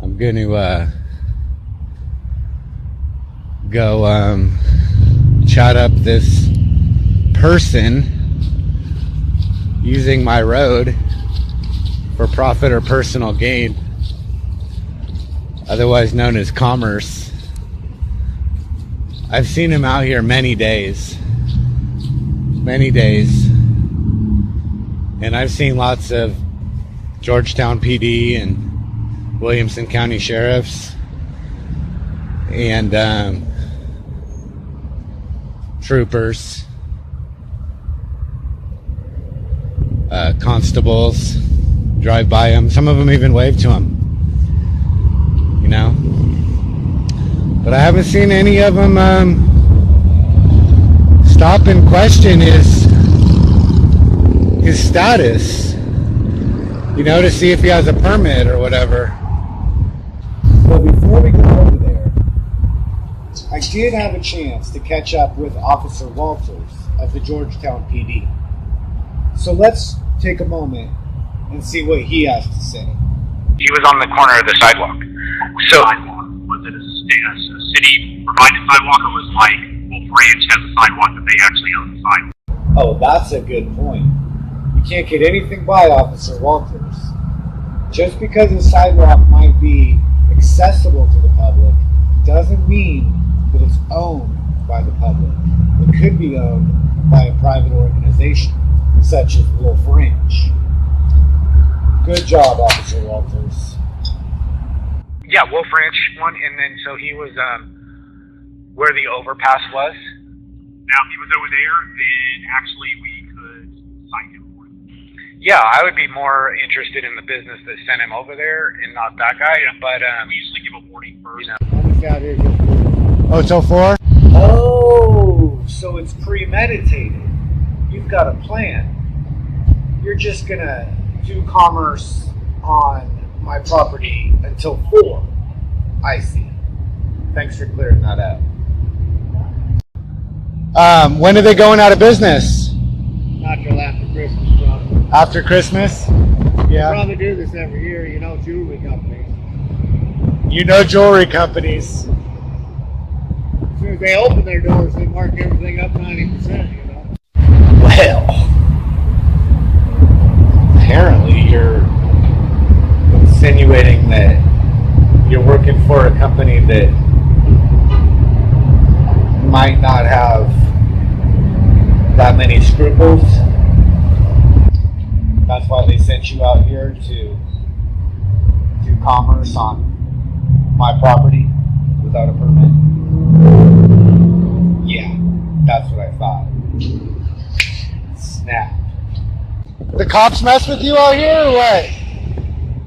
I'm going to go chat up this person using my road for profit or personal gain, otherwise known as commerce. I've seen him out here many days, and I've seen lots of Georgetown PD and Williamson County sheriffs and troopers, constables drive by him. Some of them even wave to him, you know. But I haven't seen any of them stop and question his status, you know, to see if he has a permit or whatever. But before we go over there, I did have a chance to catch up with Officer Walters of the Georgetown PD. So let's take a moment and see what he has to say. He was on the corner of the sidewalk. So, was it a city provided sidewalk, or was like Wolf Ranch has a sidewalk that they actually own the sidewalk? Oh, that's a good point. You can't get anything by Officer Walters. Just because a sidewalk might be accessible to the public doesn't mean that it's owned by the public. It could be owned by a private organization, such as Wolf Ranch. Good job, Officer Walters. Yeah, Wolf Ranch one, and then so he was where the overpass was. Now, if he was over there, then actually we could cite him for it. Yeah, I would be more interested in the business that sent him over there and not that guy. Yeah, but we usually give a warning first. You know. Oh, it's 04? Oh, so it's premeditated. You've got a plan. You're just gonna do commerce on my property until 4. I see. Thanks for clearing that up. When are they going out of business? Not till after Christmas, probably. After Christmas? They Yeah. probably do this every year, you know, jewelry companies. You know jewelry companies. As soon as they open their doors, they mark everything up 90%, you know. Well, apparently you're insinuating that you're working for a company that might not have that many scruples. That's why they sent you out here to do commerce on my property without a permit. Yeah, that's what I thought. Snap. The cops mess with you out here or what?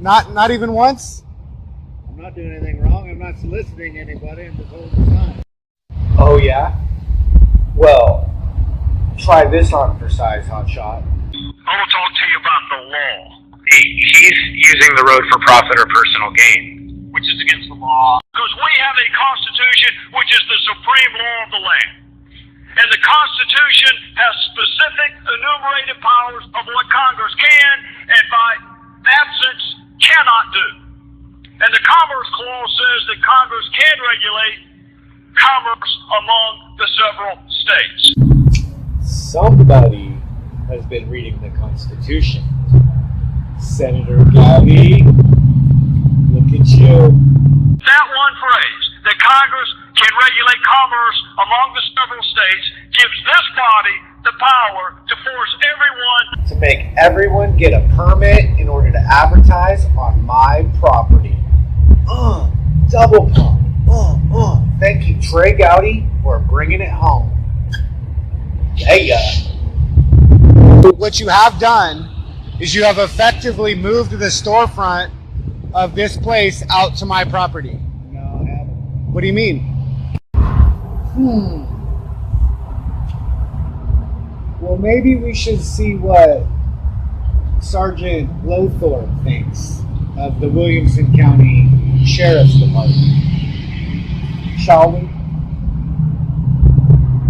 Not even once? I'm not doing anything wrong. I'm not soliciting anybody. I'm just holding the sign. Oh yeah? Well, try this on for size, hotshot. I want to talk to you about the law. He's using the road for profit or personal gain, which is against the law. Because we have a Constitution which is the supreme law of the land. And the Constitution has specific enumerated powers of what Congress can and by absence cannot do. And the Commerce Clause says that Congress can regulate commerce among the several states. Somebody has been reading the Constitution. Senator Gowdy, look at you. That one phrase, that Congress can regulate commerce among the several states, gives this body the power to force everyone To make everyone get a permit in order to advertise on my property. Double pump. Thank you, Trey Gowdy, for bringing it home. Yeah. What you have done is you have effectively moved the storefront of this place out to my property. No, I haven't. What do you mean? Well, maybe we should see what Sergeant Lowthorpe thinks of the Williamson County Sheriff's Department. Shall we?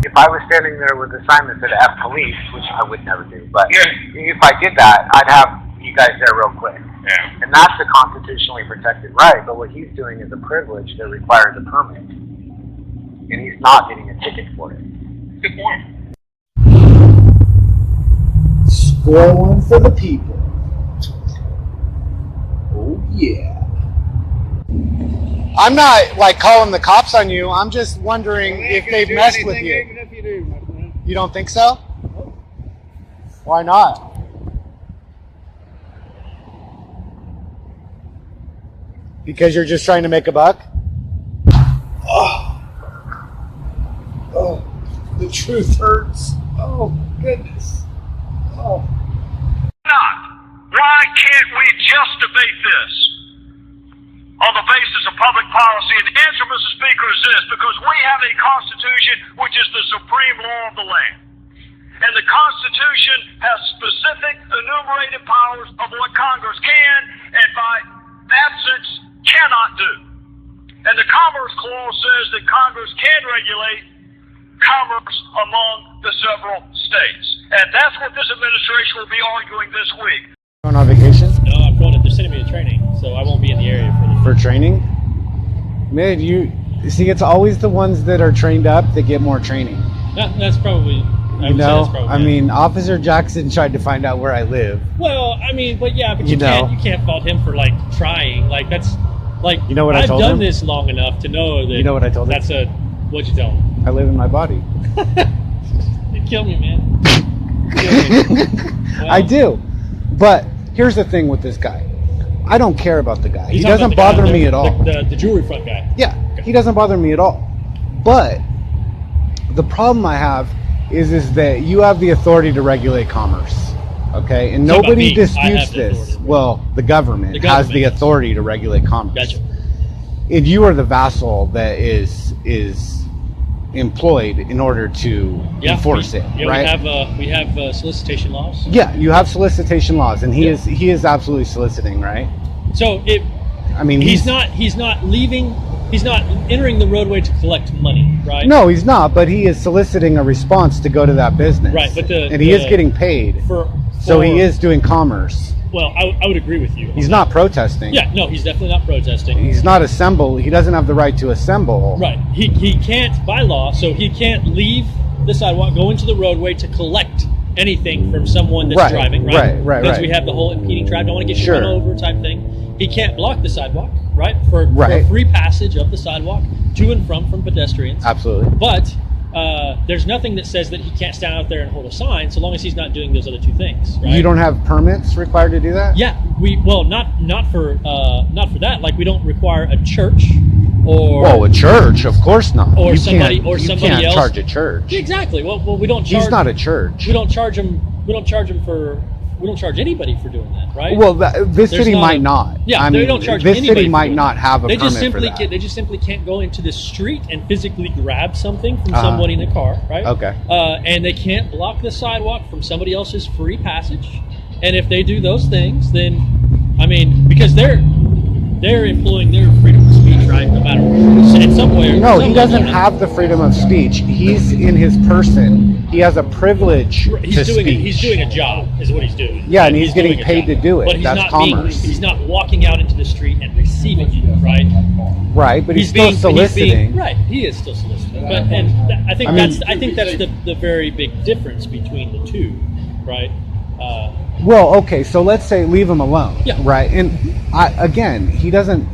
If I was standing there with a sign that said F police, which I would never do, but if I did that, I'd have you guys there real quick. Yeah. And that's a constitutionally protected right, but what he's doing is a privilege that requires a permit. And he's not getting a ticket for it. Good point. Score one for the people. Oh, yeah. I'm not like calling the cops on you. I'm just wondering They ain't if gonna they've do messed with anything, you. Even if you do, my friend. You don't think so? Why not? Because you're just trying to make a buck? Oh, the truth hurts. Oh, goodness. Oh. Not. Why can't we just debate this on the basis of public policy? And the answer, Mr. Speaker, is this: because we have a Constitution which is the supreme law of the land. And the Constitution has specific enumerated powers of what Congress can and by absence cannot do. And the Commerce Clause says that Congress can regulate commerce among the several states. And that's what this administration will be arguing this week. Going on vacation? No, I'm going to, they're sending me to training, so I won't be in the area for For training? Man, you see, it's always the ones that are trained up that get more training. That's probably, I You would say know, that's probably I it. mean, Officer Jackson tried to find out where I live. Well, I mean, but yeah, but You you know. can't fault him for like trying. Like that's like You know what I I've told done him? this long enough to know that. You know what I told him? That's a what'd you tell him? I live in my body. You kill me, man. Kill me. Well, I do. But here's the thing with this guy. I don't care about the guy. He he's talking doesn't about the guy, bother me the- at all. The jewelry front guy. Yeah, he doesn't bother me at all. But the problem I have is that you have the authority to regulate commerce. Okay? And Talk about nobody me. I disputes have the this. authority. Well, the government, The has the government. authority to regulate commerce. Gotcha. And you are the vassal that is employed in order to enforce it, Yeah, right? we have solicitation laws. Yeah, you have solicitation laws, and he is absolutely soliciting, right? So it I mean, he's not leaving. He's not entering the roadway to collect money, right? No, he's not. But he is soliciting a response to go to that business, Right, but and he is getting paid, so he is doing commerce. Well, I would agree with you. He's not protesting. Yeah, no, he's definitely not protesting. He's not assemble. He doesn't have the right to assemble. Right. He can't, by law, so he can't leave the sidewalk, go into the roadway to collect anything from someone that's Right, driving, right? right, Because right. we have the whole impeding traffic, don't want to get Sure. run over type thing. He can't block the sidewalk, right? For Right. free passage of the sidewalk to and from pedestrians. Absolutely. But there's nothing that says that he can't stand out there and hold a sign, so long as he's not doing those other two things, right? You don't have permits required to do that? Yeah, not for that. Like we don't require a church or Well, a church, of course not. Or you somebody- can't, or you somebody can't else. charge a church. exactly. Well, we don't charge. He's not a church. We don't charge him. We don't charge him for. We don't charge anybody for doing that, right? Well, this There's city not might a- not. Yeah, I they mean, don't charge this anybody city for might doing not that. have a They just permit for simply that. they just simply can't go into the street and physically grab something from Uh-huh. somebody in a car, right? Okay. And they can't block the sidewalk from somebody else's free passage. And if they do those things, then I mean, because they're employing their freedom of speech, right? No matter in some way. No, some he doesn't level, have the freedom of speech. He's in his person. He has a privilege He's to doing speech. he's doing a job, is what he's doing. Yeah, Right? and he's getting doing a paid job. to do it. But he's That's not commerce. he's not walking out into the street and receiving it, right? Right, but he's still soliciting. Right, he is still soliciting. But I think I mean- that's the very big difference between the two, right? Well, okay, so let's say leave him alone. Yeah. Right, and again, he doesn't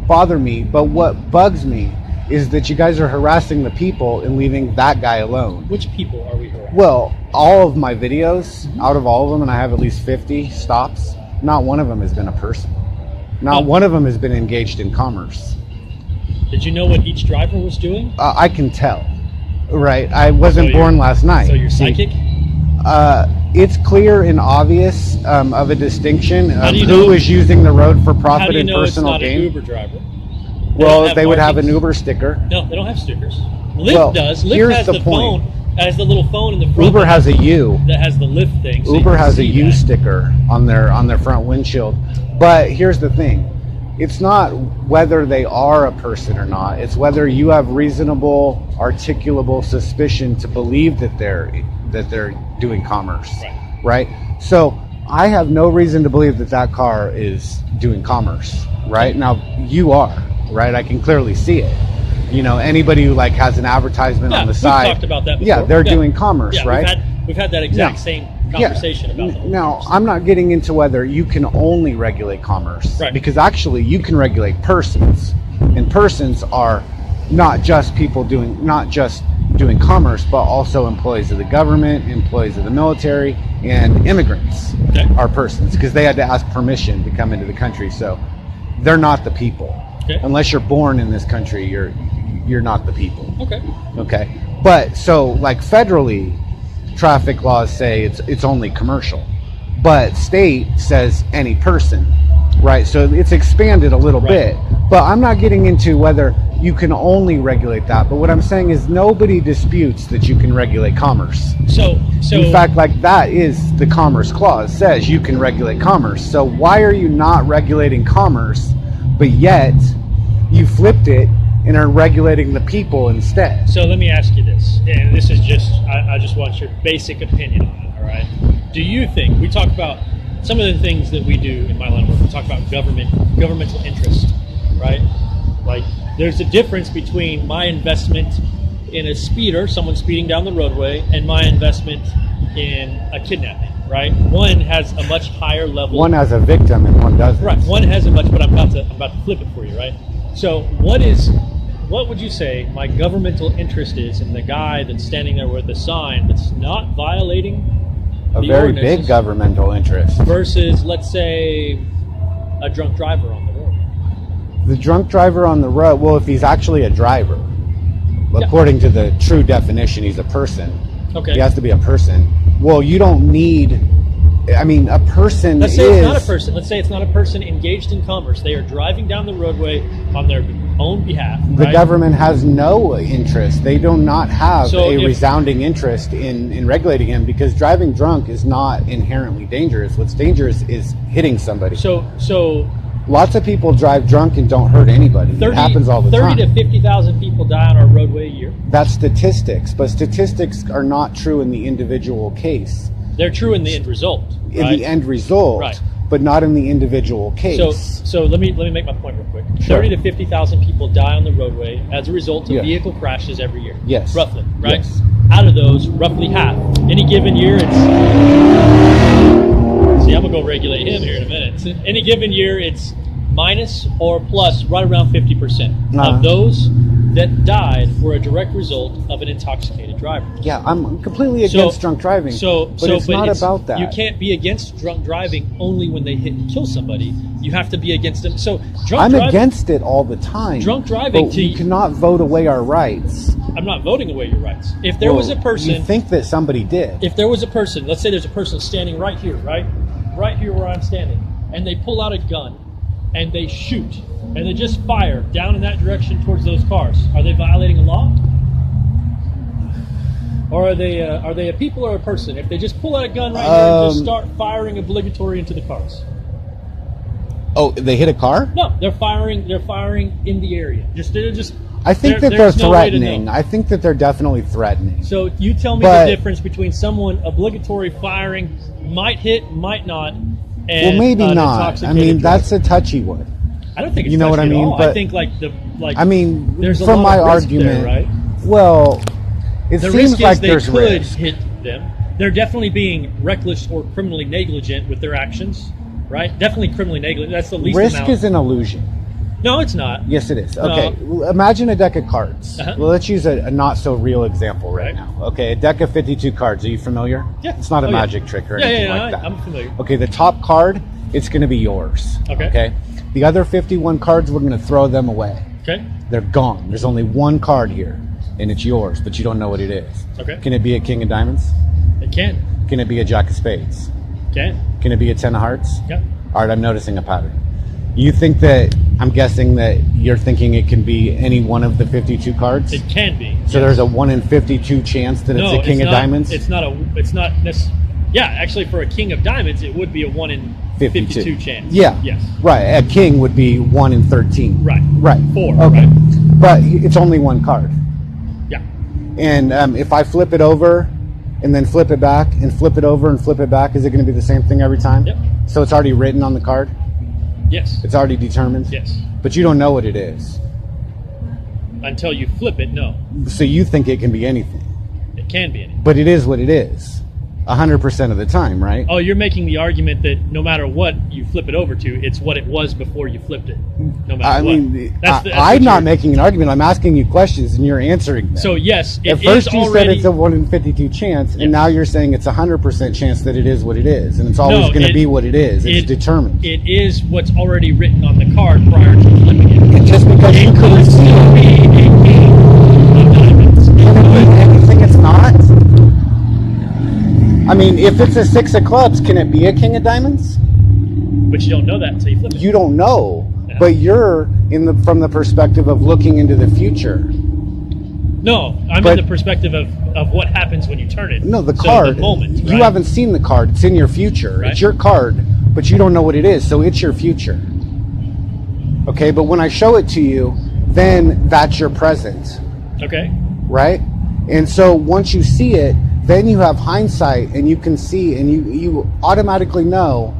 bother me. But what bugs me is that you guys are harassing the people and leaving that guy alone. Which people are we harassing? Well, all of my videos, out of all of them, and I have at least 50 stops, not one of them has been a person. Not Oh. one of them has been engaged in commerce. Did you know what each driver was doing? I can tell, right? I wasn't So you're- born last night. So you're See, psychic? it's clear and obvious of a distinction How of do you who know- is using the road for How profit do you and know it's personal not an gain. Uber driver? Well, they would have an markings? Uber sticker. No, they don't have stickers. Lyft Well, does. Lyft here's has the the point. phone. Has the little phone in the front. Uber has a U. that has the Lyft thing. so you Uber can has a see U that. sticker on their front windshield. But here's the thing. It's not whether they are a person or not. It's whether you have reasonable, articulable suspicion to believe that they're doing commerce. Right. Right? So I have no reason to believe that that car is doing commerce, right? Now, you are, right? I can clearly see it. You know, anybody who like has an advertisement on the side. We've talked about that before. Yeah, they're doing commerce, Yeah, right? We've had that exact Now- same conversation about the whole Now, commerce. I'm not getting into whether you can only regulate commerce, Right. because actually you can regulate persons, and persons are not just doing commerce, but also employees of the government, employees of the military, and immigrants Okay. are persons because they had to ask permission to come into the country. So they're not the people. Okay. Unless you're born in this country, you're not the people. Okay. Okay. But so like federally, traffic laws say it's only commercial, but state says any person, right? So it's expanded a little Right. bit, but I'm not getting into whether you can only regulate that. But what I'm saying is nobody disputes that you can regulate commerce. So In fact, like that is the Commerce Clause says you can regulate commerce. So why are you not regulating commerce, but yet you flipped it and are regulating the people instead? So let me ask you this, and this is just, I just want your basic opinion on it, all right? Do you think, we talk about some of the things that we do in my line of work, we talk about governmental interest, right? Like, there's a difference between my investment in a speeder, someone speeding down the roadway, and my investment in a kidnapping, right? One has a much higher level. One has a victim and one doesn't. Right. One has a much, but I'm about to flip it for you, right? So what would you say my governmental interest is in the guy that's standing there with a sign that's not violating A the very big ordinances governmental interest. versus, let's say, a drunk driver on the road? The drunk driver on the road, well, if he's actually a driver, according to the true definition, he's a person. Okay. He has to be a person. Well, you don't need, I mean, a person Let's say is... it's not a person. Let's say it's not a person engaged in commerce. They are driving down the roadway on their own behalf. The right? government has no interest. They do not have So a if- resounding interest in regulating him, because driving drunk is not inherently dangerous. What's dangerous is hitting somebody. So Lots of people drive drunk and don't hurt anybody. 30, it happens all the 30 time. to 50,000 people die on our roadway a year. That's statistics, but statistics are not true in the individual case. They're true in the end result. In right? the end result, Right. but not in the individual case. So let me make my point real quick. Sure. 30 to 50,000 people die on the roadway as a result of Yeah. vehicle crashes every year. Yes. Roughly, right? Yes. Out of those, roughly half. Any given year, it's... See, I'm going to go regulate him here in a minute. So any given year, it's minus or plus right around 50% Uh-huh. of those that died were a direct result of an intoxicated driver. Yeah, I'm completely against drunk driving. but it's not about that. You can't be against drunk driving only when they hit and kill somebody. You have to be against them. So drunk I'm driving, against it all the time. Drunk driving but to- you cannot vote away our rights. I'm not voting away your rights. If there was a Well, person, you think that somebody did. if there was a person, let's say there's a person standing right here, right here where I'm standing, and they pull out a gun and they shoot and they just fire down in that direction towards those cars, are they violating a law? Or are they a people or a person? If they just pull out a gun right here and just start firing obligatory into the cars. Oh, they hit a car? No, they're firing in the area. They're just I think that they're there's no way to threatening. know. I think that they're definitely threatening. So you tell me But- the difference between someone obligatory firing might hit, might not, and Well, maybe an not. I intoxicated mean, driver. that's a touchy one. I don't think it's you know what I touchy at mean? all. I But- think I mean, there's a from lot my of risk there, argument, right? well, it The seems risk like is they there's could risk. hit them. They're definitely being reckless or criminally negligent with their actions, right? Definitely criminally negligent. That's the least Risk amount. is an illusion. No, it's not. Yes, it is. Okay, imagine a deck of cards. Uh-huh. Well, let's use a not so real example right Right. now. Okay, a deck of 52 cards. Are you familiar? Yeah. It's not a Oh, yeah. magic trick or Yeah, anything yeah, like that. I'm familiar. Okay, the top card, it's going to be yours. Okay. The other 51 cards, we're going to throw them away. Okay. They're gone. There's only one card here, and it's yours, but you don't know what it is. Okay. Can it be a king of diamonds? It can. Can it be a jack of spades? Can. Can it be a 10 of hearts? Yeah. All right, I'm noticing a pattern. You think that, I'm guessing that you're thinking it can be any one of the 52 cards? It can be. So there's a 1 in 52 chance that it's No, a king of not, diamonds? It's not yeah, actually for a king of diamonds, it would be a 1 in 52 chance. Yeah. Yes. Right. A king would be 1 in 13. Right. Right. 4, Okay. right? But it's only one card. Yeah. And if I flip it over and then flip it back and flip it over and flip it back, is it going to be the same thing every time? Yep. So it's already written on the card? Yes. It's already determined? Yes. But you don't know what it is. Until you flip it, no. So you think it can be anything. It can be anything. But it is what it is. 100% of the time, right? Oh, you're making the argument that no matter what you flip it over to, it's what it was before you flipped it. No matter I what. mean, That's I'm what not you're- making an argument. I'm asking you questions and you're answering them. So yes, it At first is you already. said it's a 1 in 52 chance, and Yes. now you're saying it's a 100% chance that it is what it is, and it's No, always going to it- be what it is. It's it- determined. It is what's already written on the card prior to flipping it. And just because you It couldn't could see still it, be a king of diamonds. It can it be could. anything it's not? I mean, if it's a 6 of clubs, can it be a king of diamonds? But you don't know that until you flip it. You don't know, Yeah. but you're from the perspective of looking into the future. No, I'm But- in the perspective of what happens when you turn it. No, the So card. the moment. You right? haven't seen the card. It's in your future. Right. It's your card, but you don't know what it is, so it's your future. Okay, but when I show it to you, then that's your present, Okay. right? And so once you see it, then you have hindsight and you can see and you automatically know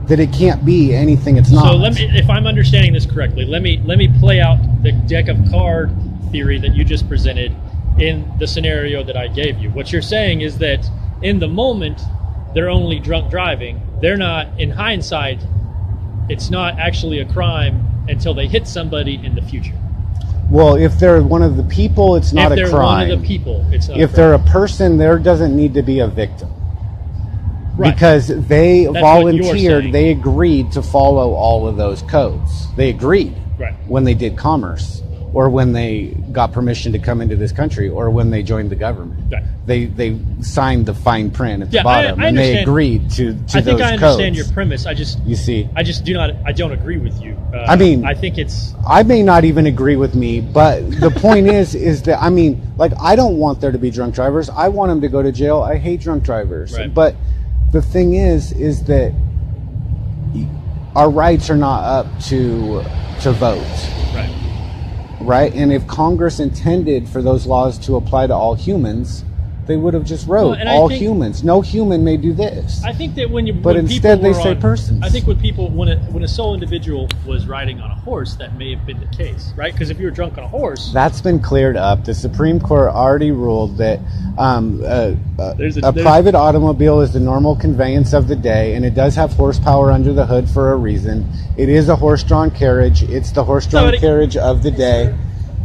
that it can't be anything it's not. So let me, if I'm understanding this correctly, let me play out the deck of card theory that you just presented in the scenario that I gave you. What you're saying is that in the moment, they're only drunk driving. They're not, in hindsight, it's not actually a crime until they hit somebody in the future. Well, if they're one of the people, it's not if a they're crime. one of the people, it's not If a they're crime. a person, there doesn't need to be a victim. Right. Because they That's what you're volunteered, saying. they agreed to follow all of those codes. They agreed Right. when they did commerce, or when they got permission to come into this country, or when they joined the government. Right. They signed the fine print at the Yeah, bottom, I and they understand. agreed to I those think I understand codes. your premise. You see, I don't agree with you. I mean- I think it's I may not even agree with me, but the point is that, I mean, like, I don't want there to be drunk drivers. I want them to go to jail. I hate drunk drivers. Right. But the thing is that our rights are not up to vote, right. right? And if Congress intended for those laws to apply to all humans, they would have just wrote Well, and I all think- humans. No human may do this. I think that when But when instead people they were say on- persons. I think when a sole individual was riding on a horse, that may have been the case, right? Because if you were drunk on a horse, That's been cleared up. The Supreme Court already ruled that There's a private automobile is the normal conveyance of the day, and it does have horsepower under the hood for a reason. It is a horse-drawn carriage. It's the horse-drawn Somebody- carriage of the day.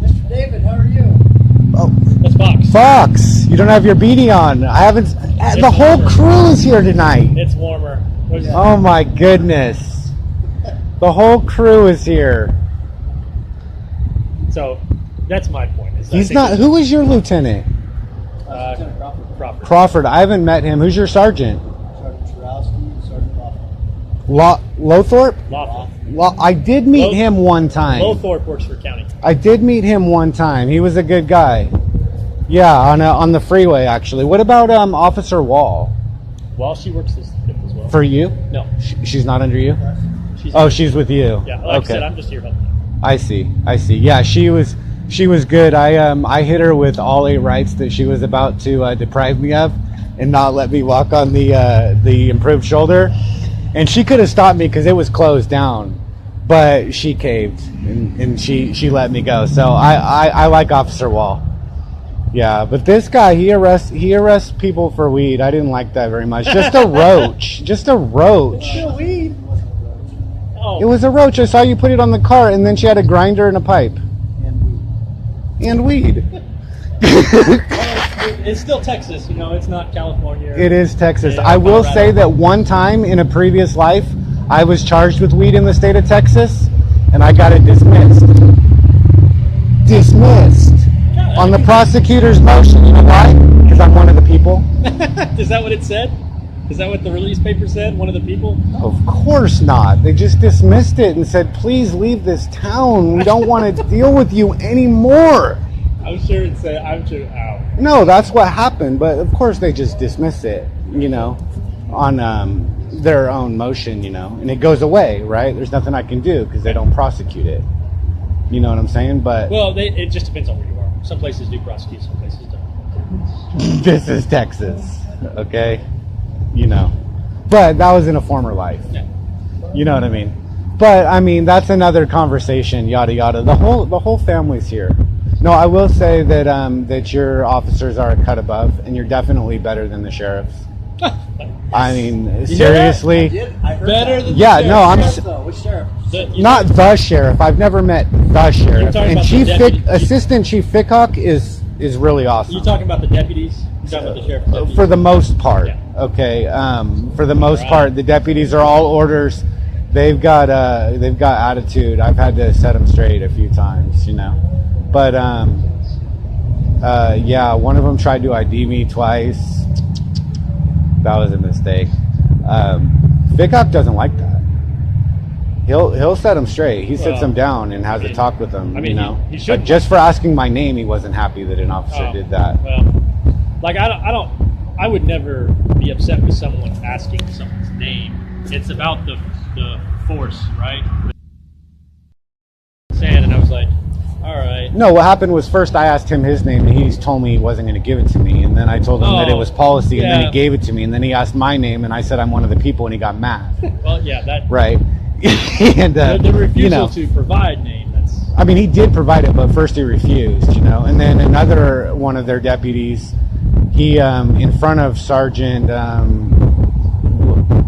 Mr. David, how are you? Oh, that's Fox. Fox, you don't have your beanie on. I haven't. The whole crew is here tonight. It's warmer. Oh my goodness, the whole crew is here. So that's my point. Is I He's think not. that, Who is your lieutenant? Crawford. Crawford. I haven't met him. Who's your sergeant? Sergeant Churowski, Sergeant Lothorpe? Lawful. Well, I did meet him one time. Lowthorpe works for county. I did meet him one time. He was a good guy. Yeah, on the freeway actually. What about Officer Wall? Well, she works this shift as well. For you? No, She's not under you? she's Oh, she's with you. yeah. Like I okay. said, I'm just here helping. I see. Yeah, she was good. I hit her with all 8 rights that she was about to deprive me of, and not let me walk on the improved shoulder. And she could have stopped me because it was closed down, but she caved and she let me go. So I like Officer Wall. Yeah, but this guy, he arrests people for weed. I didn't like that very much. Just a roach. Just a roach. weed. Oh, It was a roach. I saw you put it on the cart, and then she had a grinder and a pipe. And weed. it's still Texas. You know, it's not California. It is Texas. Yeah, I will Colorado. say that one time in a previous life, I was charged with weed in the state of Texas, and I got it dismissed. Dismissed. On the prosecutor's motion. You know why? Because I'm one of the people. Is that what it said? Is that what the release paper said? One of the people? Of course not. They just dismissed it and said, please leave this town. We don't want to deal with you anymore. I'm sure it said. I'm sure. Ow. No, that's what happened. But of course they just dismiss it, on their own motion, and it goes away, right? There's nothing I can do because they don't prosecute it. You know what I'm saying? But Well, it just depends on where you are. Some places do prosecute, some places don't. This is Texas, okay? You know. But that was in a former life. Yeah. You know what I mean? But I mean, that's another conversation, yada yada. The whole family's here. No, I will say that that your officers are a cut above, and you're definitely better than the sheriffs. I mean, seriously. Better than Yeah, the no, I'm Which sheriff? not the sheriff. I've never met the sheriff. talking And about the deputy- Assistant Chief Fickhawk is really awesome. You talking about the deputies? You talking about the sheriff's deputies? For the most part, Yeah. okay. For the most Right. part, the deputies are all orders. They've got attitude. I've had to set them straight a few times, you know. But yeah, one of them tried to ID me twice. That was a mistake. Fickhawk doesn't like that. He'll set them straight. He sits Well, them down and has I mean- a talk with them. I mean, you know. he should- But just for asking my name, he wasn't happy that an officer Oh, did that. Well, like I would never be upset with someone asking someone's name. It's about the force, right? And I was like, all right. No, what happened was first I asked him his name, and he told me he wasn't going to give it to me. And then I told him that it Oh, was policy, and then yeah. he gave it to me. And then he asked my name, and I said I'm one of the people, and he got mad. Well, yeah, that Right? And the refusal you know, to provide name. That's I mean, he did provide it, but first he refused. You know, and then another one of their deputies, he in front of Sergeant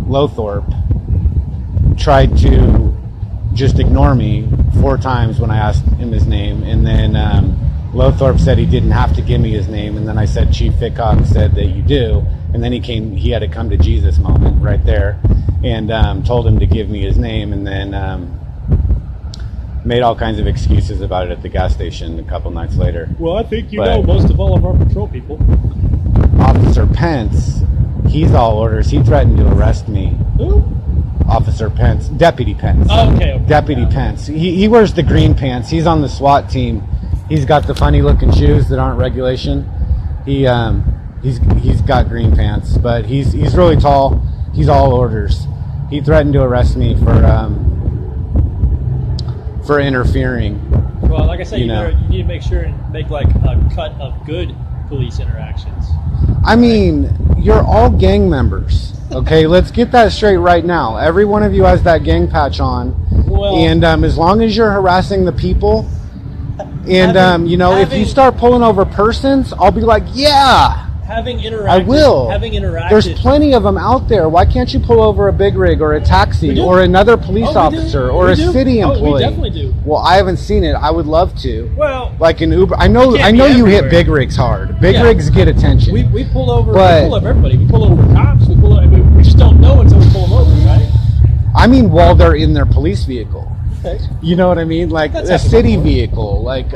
Lothorpe, tried to just ignore me 4 times when I asked him his name, and then Lothorpe said he didn't have to give me his name, and then I said Chief Fickhawk said that you do, and then he had a come to Jesus moment right there, and told him to give me his name, and then made all kinds of excuses about it at the gas station a couple nights later. well, I think you But- know most of all of our patrol people. Officer Pence, he's all orders. He threatened to arrest me. Who? Officer Pence, Deputy Pence. Oh, okay. Deputy Pence. He wears the green pants. He's on the SWAT team. He's got the funny looking shoes that aren't regulation. He's got green pants, but he's really tall. He's all orders. He threatened to arrest me for interfering. Well, like I said, You you, know. you need to make sure and make like a cut of good police interactions. I mean, you're all gang members. Okay, let's get that straight right now. Every one of you has that gang patch on, Well, and as long as you're harassing the people, and Having- you know, if you having- start pulling over persons, I'll be like, yeah, having interacted, I will. Having interacted. There's plenty of them out there. Why can't you pull over a big rig or a We taxi do. or another police Oh, we do. officer or We a do. city Oh, employee? we definitely do. Well, I haven't seen it. I would love to. Well, Like an Uber, I know It can't be you hit everywhere. big rigs hard. Big Yeah. rigs get attention. we pull over. But- we pull over everybody. We pull over cops. We just don't know until we pull them over, right? I mean, while they're in their police vehicle. Okay. You know what I mean? Like That's a happened city before. vehicle, like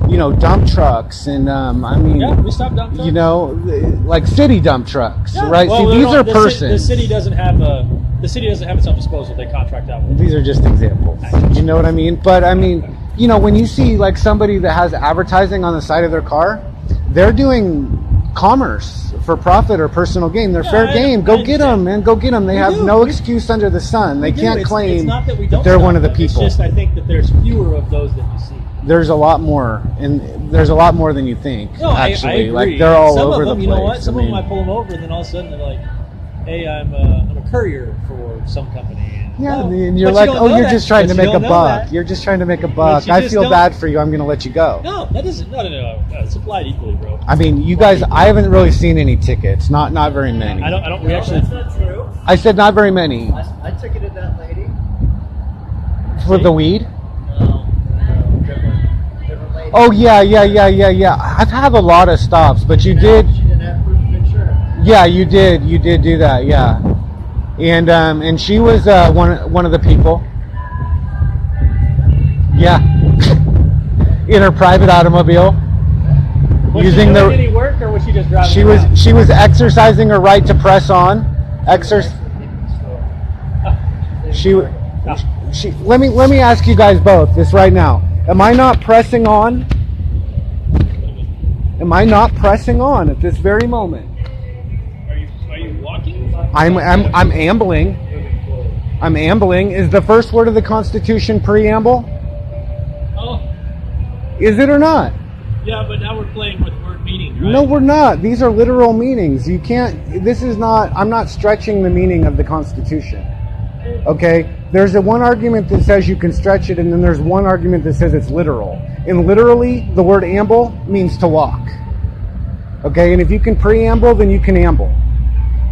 you know, dump trucks, and I mean, Yeah, we stopped dump trucks. you know, like city dump trucks, Yeah. right? Well, See, they're these not- are the persons. The city doesn't have its own disposal. They contract out with. These are just examples. You know what I mean? But I mean, you know, when you see like somebody that has advertising on the side of their car, they're doing commerce for profit or personal gain. They're Yeah, fair I- game. I Go get them, man. Go get them. They We have do. no We- excuse under the sun. They We do. can't It's claim not that we that don't they're stop one of the them. people. It's just I think that there's fewer of those than you see. There's a lot more, and there's a lot more than you think. No, actually, I agree. like they're all Some over of them, the you place. know what? Some I of them mean, I pull them over, and then all of a sudden they're like, "Hey, I'm a courier for some company." And, yeah, oh, and you're but like, you don't oh, know you're that. just trying But to you make a don't know buck. that. You're just trying to make a buck. you I just feel don't- bad for you. I'm going to let you go. No, that isn't. No. It's applied equally, bro. I mean, you guys, I haven't really seen any tickets. Not very many. I don't. We actually. That's not true. I said not very many I ticketed that lady. for the weed. No, different lady. Oh yeah. I've had a lot of stops, but you did. She didn't have proof of insurance. Yeah, you did. You did do that. Yeah, and she was one of the people. Yeah, in her private automobile, Was using she doing the. any work, or was she just driving? She was exercising her right to press on. She let me ask you guys both this right now. Am I not pressing on? Am I not pressing on at this very moment? Are you walking? I'm ambling. I'm ambling. Is the first word of the Constitution preamble? Oh, Is it or not? yeah, but now we're playing with word meaning right? No, we're not. These are literal meanings. You can't. This is not. I'm not stretching the meaning of the Constitution. Okay? There's one argument that says you can stretch it, and then there's one argument that says it's literal. And literally, the word amble means to walk. Okay? And if you can preamble, then you can amble.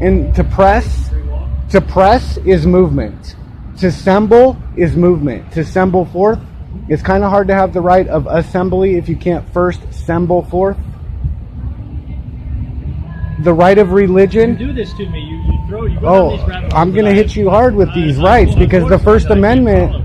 And to press is movement. To assemble is movement. To assemble forth, it's kind of hard to have the right of assembly if you can't first assemble forth. The right of religion. You do this to me. You go down Oh, these rabbit I'm holes going to that hit you hard with these rights because the First Amendment,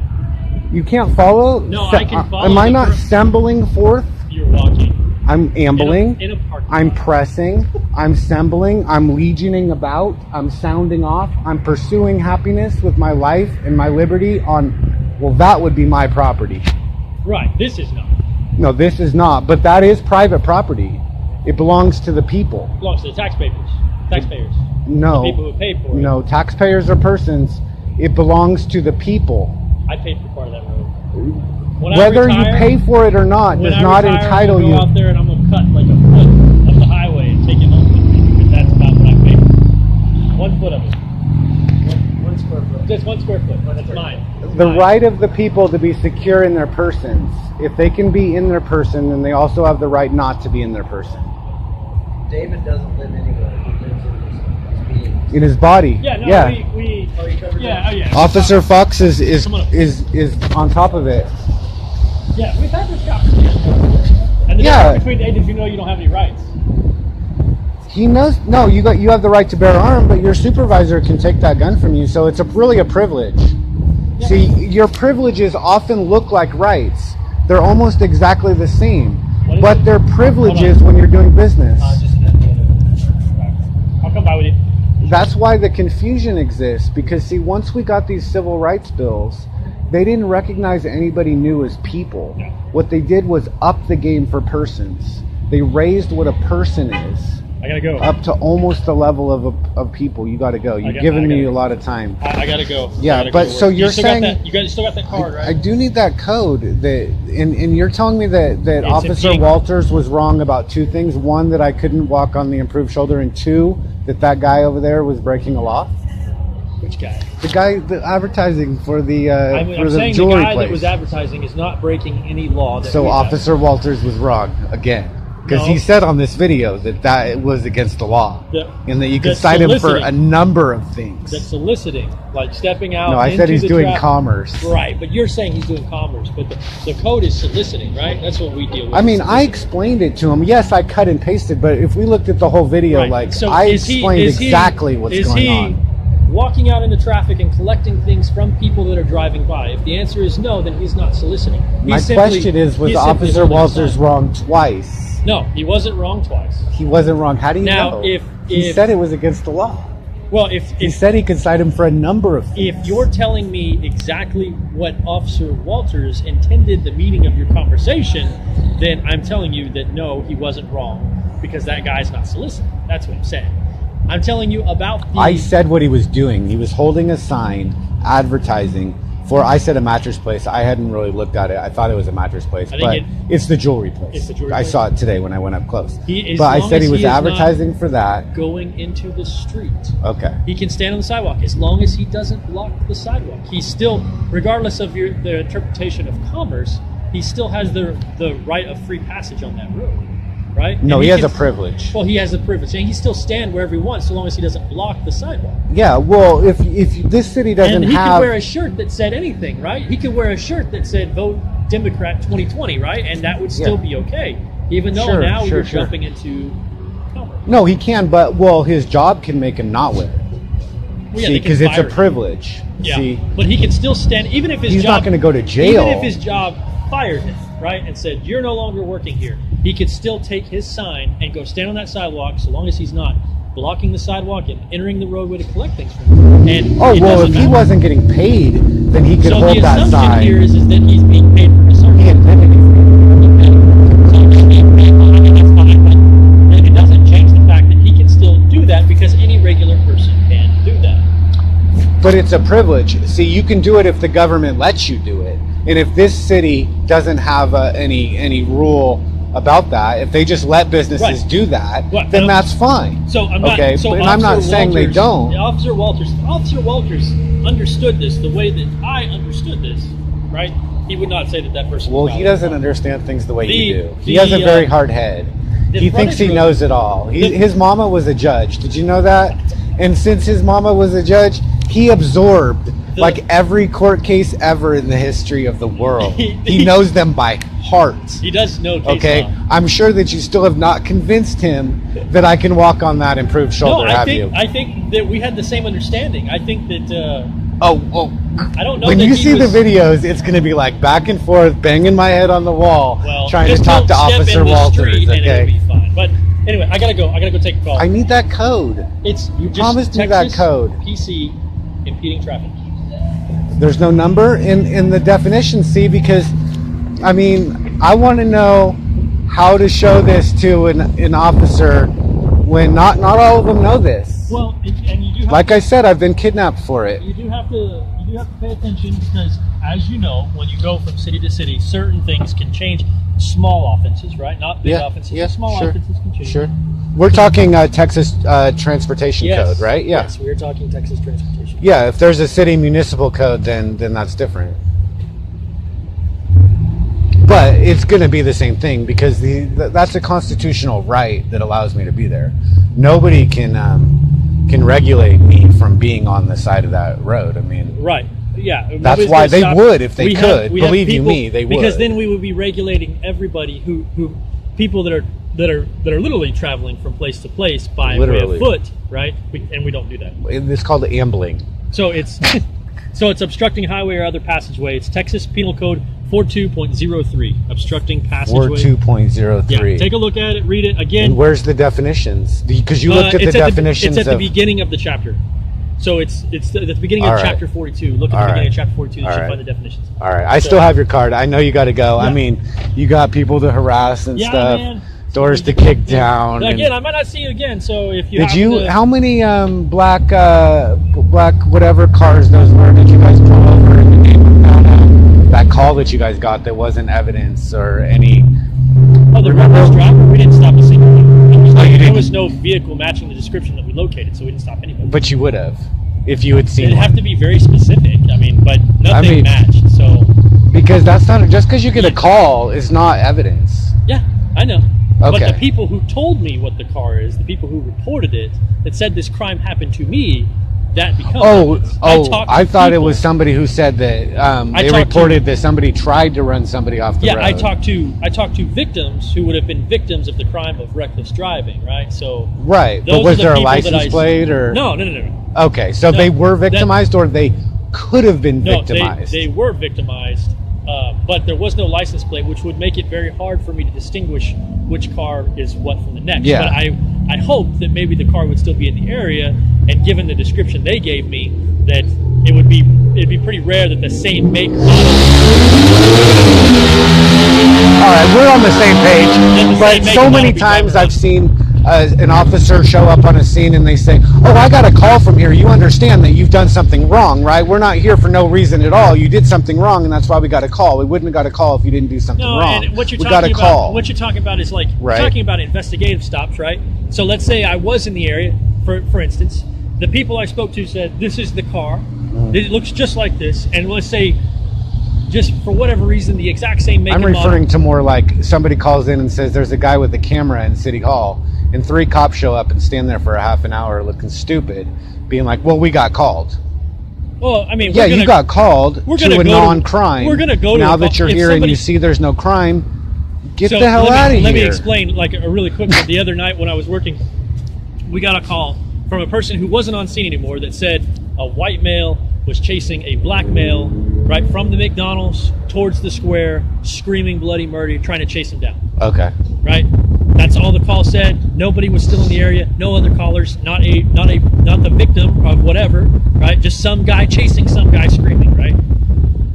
you can't follow. No, I can follow Am I the not first- assembling forth? You're walking. I'm ambling. In a parking I'm lot. pressing. I'm assembling. I'm legioning about. I'm sounding off. I'm pursuing happiness with my life and my liberty on, well, that would be my property. Right. This is not. No, this is not. But that is private property. It belongs to the people. It belongs to the taxpayers. Taxpayers. No. The people who pay for it. No, taxpayers are persons. It belongs to the people. I paid for part of that road. When I Whether retire- you pay for it or not when does I not retire, entitle I'm gonna you. go out there and I'm gonna cut like a foot of the highway and take it home with me because that's about what I paid for. 1 foot of it. One square foot. Just 1 square foot. That's mine. It's The mine. right of the people to be secure in their persons. If they can be in their person, then they also have the right not to be in their person. David doesn't live anywhere. He lives in his being. In his body. Yeah. No. yeah. We Oh, you covered yeah. that? Oh, yeah. Officer Fox is Come on. on top of it. Yeah. We've had this conversation. And the Yeah. difference between the ages, you know, you don't have any rights. He knows. No, you have the right to bear arm, but your supervisor can take that gun from you. So it's really a privilege. Yeah. See, your privileges often look like rights. They're almost exactly the same, What is but it? they're privileges Hold on. when you're doing business. Just at the end of it. I'll come by with you. That's why the confusion exists, because see, once we got these civil rights bills, they didn't recognize anybody new as people. No. What they did was up the game for persons. They raised what a person is I gotta go. up to almost the level of people. You got to go. You've given me a lot of time. I gotta go. Yeah, I gotta but go to so work. you're you still got saying- that, you guys still got that card, right? I do need that code. And you're telling me that It's Officer a pink. Walters was wrong about two things. One, that I couldn't walk on the improved shoulder, and two, that guy over there was breaking a law. Which guy? The guy, the advertising for the I'm for the saying the jewelry guy place. that was advertising is not breaking any law. That So we have. Officer Walters was wrong again, because No. he said on this video that it was against the law, That- and that you could that's cite him for soliciting. a number of things. That's soliciting, like stepping out. No, I said into he's the doing traffic. commerce. Right, but you're saying he's doing commerce, but the code is soliciting, right? That's what we deal with. I mean, I soliciting. explained it to him. Yes, I cut and pasted, but if we looked at the whole video, Right. like So I is he- explained is he- exactly what's is going he on. walking out into traffic and collecting things from people that are driving by? If the answer is no, then he's not soliciting. My He's simply- question is, was he's simply Officer holding a Walters sign. wrong twice? No, he wasn't wrong twice. He wasn't wrong. How do you Now, know? if- he if- said it was against the law. Well, if He said he could cite him for a number of things. if you're telling me exactly what Officer Walters intended the meaning of your conversation, then I'm telling you that no, he wasn't wrong, because that guy's not soliciting. That's what I'm saying. I'm telling you about the. I said what he was doing. He was holding a sign advertising for, I said, a mattress place. I hadn't really looked at it. I thought it was a mattress place, I think but it- it's the jewelry place. It's the jewelry I place? saw it today when I went up close. As But I long said as he was is not advertising for that. going into the street. Okay. He can stand on the sidewalk as long as he doesn't block the sidewalk. He's still, regardless of the interpretation of commerce, he still has the right of free passage on that road, right? No, And he has can- a privilege. Well, he has the privilege, and he still stand wherever he wants, so long as he doesn't block the sidewalk. Yeah, well, if this city doesn't And he have, could wear a shirt that said anything, right? He could wear a shirt that said "Vote Democrat 2020," right? And that would still Yeah. be okay, even though Sure, now sure, you're sure. jumping into commerce. no, he can, but well, his job can make him not wear it. Well, yeah, See, they can because it's a fire him. privilege. Yeah, See, but he can still stand, even if his he's job. not going to go to jail. Even if his job fired him, right, and said you're no longer working here, he could still take his sign and go stand on that sidewalk, so long as he's not blocking the sidewalk and entering the roadway to collect things from him. And Oh, it well, doesn't if he matter. wasn't getting paid, then he could So hold the that assumption sign. here is that he's being paid for his service. He admitted he's So if he's being paid, well, I mean, that's fine, but it doesn't change the fact that he can still do that, because any regular person can do that. But it's a privilege. See, you can do it if the government lets you do it. And if this city doesn't have any rule about that. If they just let businesses Right. do that, Right. then that's fine. So I'm not. Okay, so and I'm not Officer saying they Walters- don't. Officer Walters understood this the way that I understood this, right? He would not say that person. Well, was he valid. doesn't understand things the way you The- do. He the, has a very uh, hard head. the He thinks he frontage road- knows it all. the- His mama was a judge. Did you know that? And since his mama was a judge, he absorbed like every court case ever in the history of the world. He knows them by heart. He does know case Okay, law. I'm sure that you still have not convinced him that I can walk on that improved shoulder. No, Have you? I think that we had the same understanding. I think that Oh, I don't know. when that you he see the was- videos, it's going to be like back and forth, banging my head on the wall, well, trying to just talk to don't step Officer in the Walters. street and it'll Okay, be fine. But anyway, I gotta go. I gotta go take a call. I need that code. It's You just promised me Texas that code. PC impeding traffic. There's no number in the definition, see, because I mean, I want to know how to show this to an officer when not all of them know this. Well, and you do have Like I said, I've been kidnapped for it. you do have to pay attention because, as you know, when you go from city to city, certain things can change. Small offenses, right? Not big offenses. yeah, Small sure, offenses can change. sure. We're talking Texas Transportation Yes. Code, right? Yeah. Yes, we are talking Texas transportation. Yeah, if there's a city municipal code, then that's different. But it's going to be the same thing because that's a constitutional right that allows me to be there. Nobody can regulate me from being on the side of that road. I mean, Right. Yeah. That's nobody's why gonna they stop- would if they we could. we have Believe you people- me, they Because would. then we would be regulating everybody who people that are literally traveling from place to place by way Literally. of foot, right? And we don't do that. it's called ambling. So it's obstructing highway or other passageway. It's Texas Penal Code 42.03, obstructing passageway. 42.03. Yeah, take a look at it, read it again. And where's the definitions? Because you looked at the it's definitions It's at the of. beginning of the chapter. So it's at the beginning All of right. chapter 42. Look at All the beginning right. of chapter 42. You All should right. find the definitions. All right, I So- still have your card. I know you got to go. I Yeah. mean, you got people to harass and Yeah, stuff. man. Doors to kick down. and- Again, I might not see you again. So if you Did happen you? to- How many black whatever cars those were did you guys pull over in the name of that call that you guys got that wasn't evidence or any? Oh, the remember- reckless driver. We didn't stop a single one. Oh, you There didn't? was no vehicle matching the description that we located, so we didn't stop anybody. But you would have, if you had seen It'd one. have to be very specific. I mean, but nothing mean- matched. So Because that's not just because you get a call is not evidence. yeah, I know. But Okay. the people who told me what the car is, the people who reported it, that said this crime happened to me, that becomes evidence. talked I to thought it people- was somebody who said that I they talked reported that somebody tried to run somebody off the Yeah, road. I talked to victims who would have been victims of the crime of reckless driving, right? So Right, those but was are the there a people that license plate or? No. Okay, so No, they were that- victimized, or they could have been No, victimized. they were victimized, but there was no license plate, which would make it very hard for me to distinguish which car is what from the next. Yeah. But I hoped that maybe the car would still be in the area, and given the description they gave me, that it'd be pretty rare that the same make model. All right, we're on the same page. the But same make so and many model be times covered. I've seen an officer show up on a scene and they say, "Oh, I got a call from here. You understand that you've done something wrong, right? We're not here for no reason at all. You did something wrong, and that's why we got a call. We wouldn't have got a call if you didn't do something No, wrong. and what you're we got a talking call. about, what you're talking about is like Right. you're talking about investigative stops, right? So let's say I was in the area, for instance, the people I spoke to said, "This is the car. Mm-hmm. It looks just like this," and let's say, just for whatever reason, the exact same make I'm and model. referring to more like somebody calls in and says there's a guy with a camera in City Hall, and 3 cops show up and stand there for a half an hour looking stupid, being like, "Well, we got called." Well, I mean, Yeah, we're gonna, you got called we're to gonna a go to- non-crime. we're gonna go to now a- that you're if here and somebody- you see there's no crime. Get So the hell out of here. Let me explain, like a really quick one. The other night when I was working, we got a call from a person who wasn't on scene anymore that said a white male was chasing a black male right from the McDonald's towards the square, screaming bloody murder, trying to chase him down. Okay. Right? That's all the call said. Nobody was still in the area. No other callers. Not the victim of whatever. Right? Just some guy chasing some guy screaming. Right?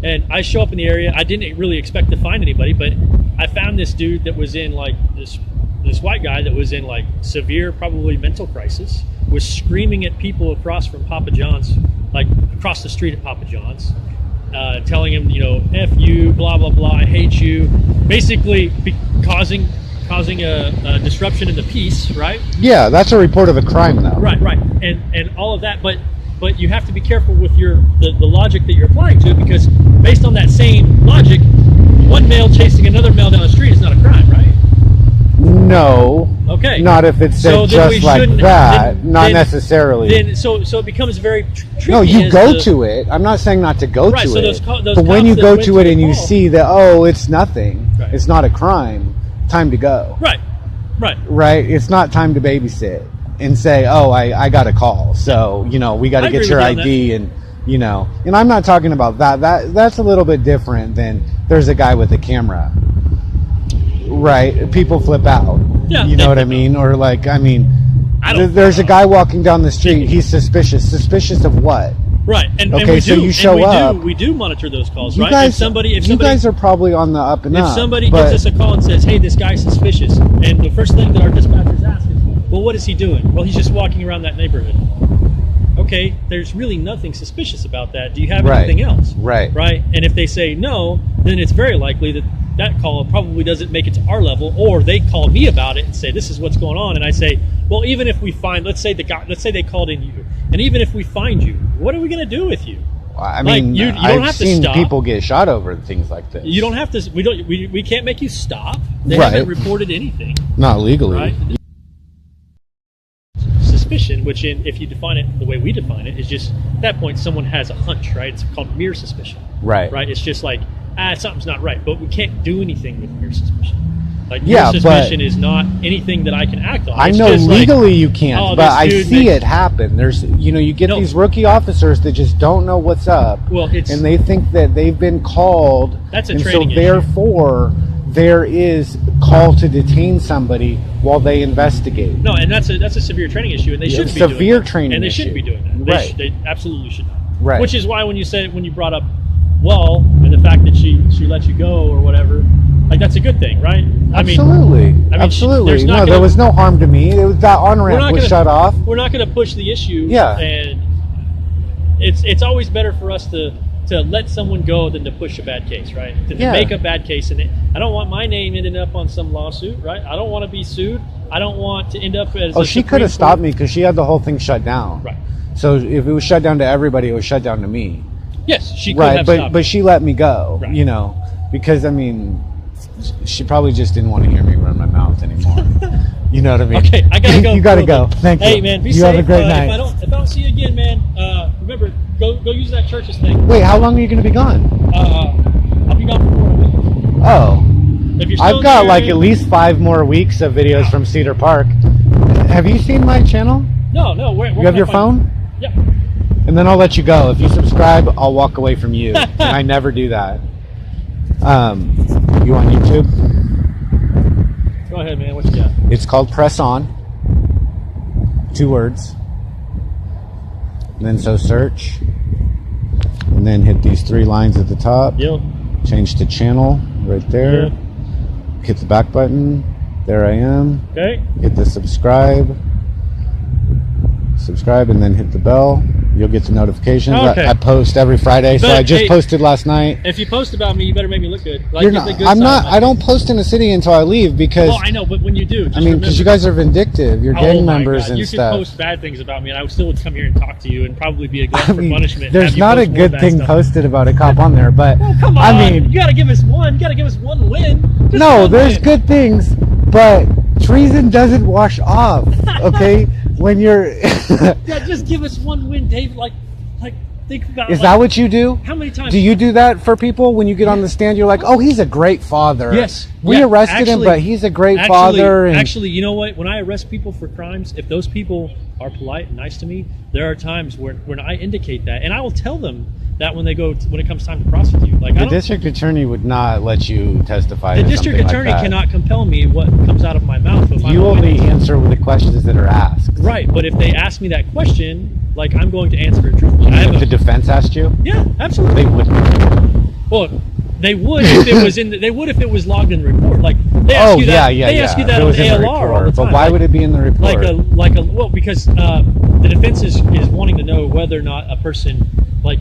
And I show up in the area. I didn't really expect to find anybody, but I found this dude that was in like this white guy that was in like severe, probably mental crisis, was screaming at people across from Papa John's, like across the street at Papa John's, telling him, "F you, blah blah blah, I hate you," basically causing causing a disruption in the peace, right? Yeah, that's a report of a crime, though. Right, and all of that, but you have to be careful with the logic that you're applying to it, because based on that same logic, one male chasing another male down the street is not a crime, right? No. Okay. Not if it's said So then we just like shouldn't- that. then- Not then- necessarily. Then so it becomes very tricky. No, you as go to it. I'm not saying not to go Right, to so it. those those but when cops you that go went to to it the and you call- see that, oh, it's nothing. Right. It's not a crime. Time to go. Right. Right? It's not time to babysit and say, oh, I got a call. So, we got I to get agree your with you on ID and, and I'm not talking about that. That's a little bit different than there's a guy with a camera. Right? People flip out. Yeah, You they know what I flip mean? Or like, I don't- there's a guy walking down the street. He's suspicious. Suspicious of what? Right. And Okay, we so do, you show and up. we do monitor those calls, You right? guys, if somebody you guys are probably on the up and if up. somebody but gives us a call and says, "Hey, this guy's suspicious," and the first thing that our dispatchers ask is, "Well, what is he doing?" "Well, he's just walking around that neighborhood." Okay, there's really nothing suspicious about that. Do you have Right. anything else? Right. Right. And if they say no, then it's very likely that call probably doesn't make it to our level, or they call me about it and say, "This is what's going on," and I say, "Well, even if we find, let's say they called in you, and even if we find you, what are we going to do with you?" I like, mean, you don't I've have to seen stop. people get shot over things like this. You don't have to. We can't make you stop. They Right. haven't reported anything, Not legally. right? Suspicion, which if you define it the way we define it, is just at that point someone has a hunch, right? It's called mere suspicion, Right. right? It's just like something's not right, but we can't do anything with mere suspicion. Like Yeah, mere but- suspicion is not anything that I can act on. I It's know just like, legally you can't, oh, but this I dude see makes- it happen. There's, you get No. these rookie officers that just don't know what's up, Well, it's and they think that they've been called. That's a and so training issue. therefore there is call to detain somebody while they investigate. no, and that's a severe training issue, and they Yeah, shouldn't be severe doing that. training and they issue. shouldn't be doing that. Right. They absolutely should not. Right. Which is why when you brought up, well, and the fact that she let you go or whatever, like that's a good thing, right? Absolutely, there's absolutely. not No, gonna- there was no harm to me. It was that on We're ramp not was gonna- shut off. We're not going to push the issue. Yeah. And it's always better for us to let someone go than to push a bad case, right? To Yeah. make a bad case, and I don't want my name ending up on some lawsuit, right? I don't want to be sued. I don't want to end up as. Oh, a she Supreme could have stopped Court- me because she had the whole thing shut down. Right. So if it was shut down to everybody, it was shut down to me. Yes, she could Right, have but stopped. but she let me go. Right. Because I mean, she probably just didn't want to hear me run my mouth anymore. You know what I mean? Okay, I gotta go. You gotta Cool, go. man. Thank you. Hey, man, be you safe. have a great night. If I don't see you again, man, remember go use that church's thing. Wait, how long are you going to be gone? I'll be gone for 4 weeks. Oh, If you're still I've got there- like at least 5 more weeks of videos from Cedar Park. Have you seen my channel? No. Where You can have I your find phone? you? Yeah. And then I'll let you go. If you subscribe, I'll walk away from you. And I never do that. You on YouTube? Go ahead, man. What you got? It's called Press On. 2 words. And then so search. And then hit these 3 lines at the top. Yo. Change to channel right there. Yeah. Hit the back button. There I am. Okay. Hit the subscribe. Subscribe and then hit the bell. You'll get the notifications. Okay. I post every Friday, so But, I just hey, posted last night. If you post about me, you better make me look good. Like, You're get not, the good I'm side not. of I my- don't post in the city until I leave because Oh, I know, but when you do, just I mean, because you remember- guys are vindictive. You're Oh gang my members God. and you stuff. could post bad things about me, and I still would come here and talk to you, and probably be a glutton I for mean, punishment. there's have you not a post more good bad thing stuff. posted about a cop on there, but Come on, I mean, you gotta give us one. You gotta give us one win. Just no, one there's win. good things, but treason doesn't wash off. Okay, when you're Yeah, just give us one win, Dave. Like, think about. is like, that what you do? How many times Do you do that for people when you get on the stand? You're like, oh, he's a great father. Yes. We Yeah, arrested him, actually- but he's a great father. And Actually, you know what? When I arrest people for crimes, if those people are polite and nice to me, there are times when I indicate that, and I will tell them that when it comes time to prosecute. Like, I the don't, district attorney would not let you testify. the to district something attorney like that. cannot compel me what comes out of my mouth. If I'm You a only witness. answer with the questions that are asked. Right, but if they ask me that question, like, I'm going to answer it truthfully. I have If the a, defense asked you, yeah, absolutely. they wouldn't. Well, they would if it was they would if it was logged in the report. Like, they ask Oh you that. yeah. They ask you If that it on was in the ALR all the report. time. But why Like- would it be in the report? well, because the defense is wanting to know whether or not a person, like,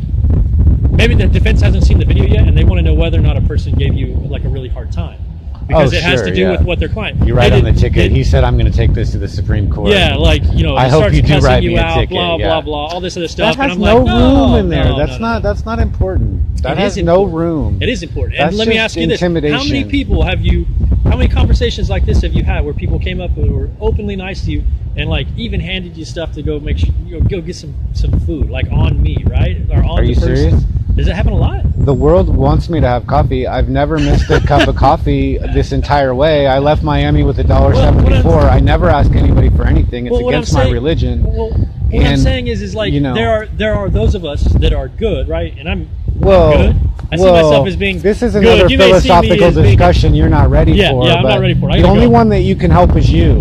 maybe the defense hasn't seen the video yet, and they want to know whether or not a person gave you like a really hard time. because Oh, it has sure, to do yeah. with what their client. You write They on the did- ticket. they- He said, "I'm going to take this to the Supreme Court." yeah, like I he hope starts you do cussing write you me a out, ticket, blah yeah. blah blah, all this other That stuff. has and I'm no like, room no, in there. no, That's no, not. no. That's not important. That It has is no important. room. It is important. That's And let me just ask you this: how many intimidation. people have you? How many conversations like this have you had where people came up and were openly nice to you and like even handed you stuff to go make sure go get some food, like on me, right? Or on Are the you person. serious? Does it happen a lot? The world wants me to have coffee. I've never missed a cup of coffee this entire way. I left Miami with $1.74. I never ask anybody for anything. It's Well, what I'm against my saying- religion. Well, what I'm And, saying is like you know- there are those of us that are good, right? And I'm Well, good. I see myself as being this is good. another You may see me philosophical as being- discussion you're not ready Yeah, for. yeah, I'm not but ready for it. I The gotta only go. one that you can help is you.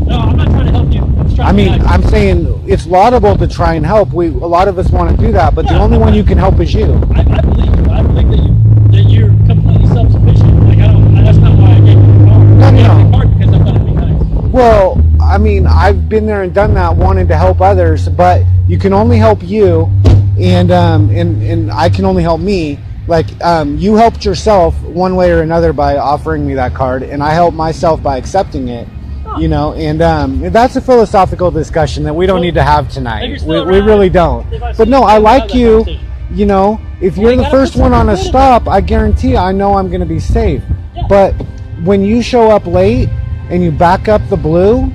No, I'm not trying to help you. I'm just trying I to mean, be nice. I'm saying it's laudable to try and help. A lot of us want to do that, but the Yeah. only one you can help is you. I believe you. I believe that you're completely self-sufficient. Like that's not why I gave you the card. I gave you the card because I thought it'd be nice. Well, I mean, I've been there and done that, wanting to help others, but you can only help you, and I can only help me. Like you helped yourself one way or another by offering me that card, and I helped myself by accepting it. You know, and that's a philosophical discussion that we don't Well, need to have if tonight. you're still We around, really don't. if I see But no, you, I we'll like have that you. conversation. You know, if Well, you're you the gotta first put one on a something good in stop, I guarantee I know I'm going to be safe. Yeah. But when you show up late and you back up the blue,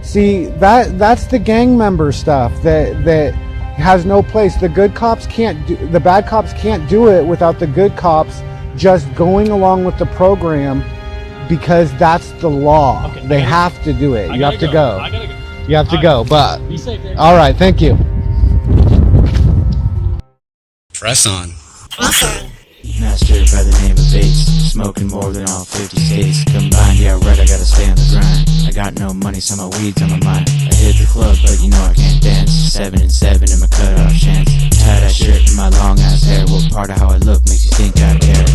see that's the gang member stuff that has no place. The good cops can't do. The bad cops can't do it without the good cops just going along with the program because that's the law. Okay, They I gotta- have to do it. I You gotta have to go. I gotta go. You have to All go. right. But Be safe, Dave. all right, thank you. Press on. Master by the name of Bates, smoking more than all 50 states combined. Yeah, right, I gotta stay on the grind. I got no money, so my weed's on my mind. I hit the club, but you know I can't dance. 7 and 7 in my cutoff chance. Tie that shirt in my long ass hair. What part of how I look makes you think I care?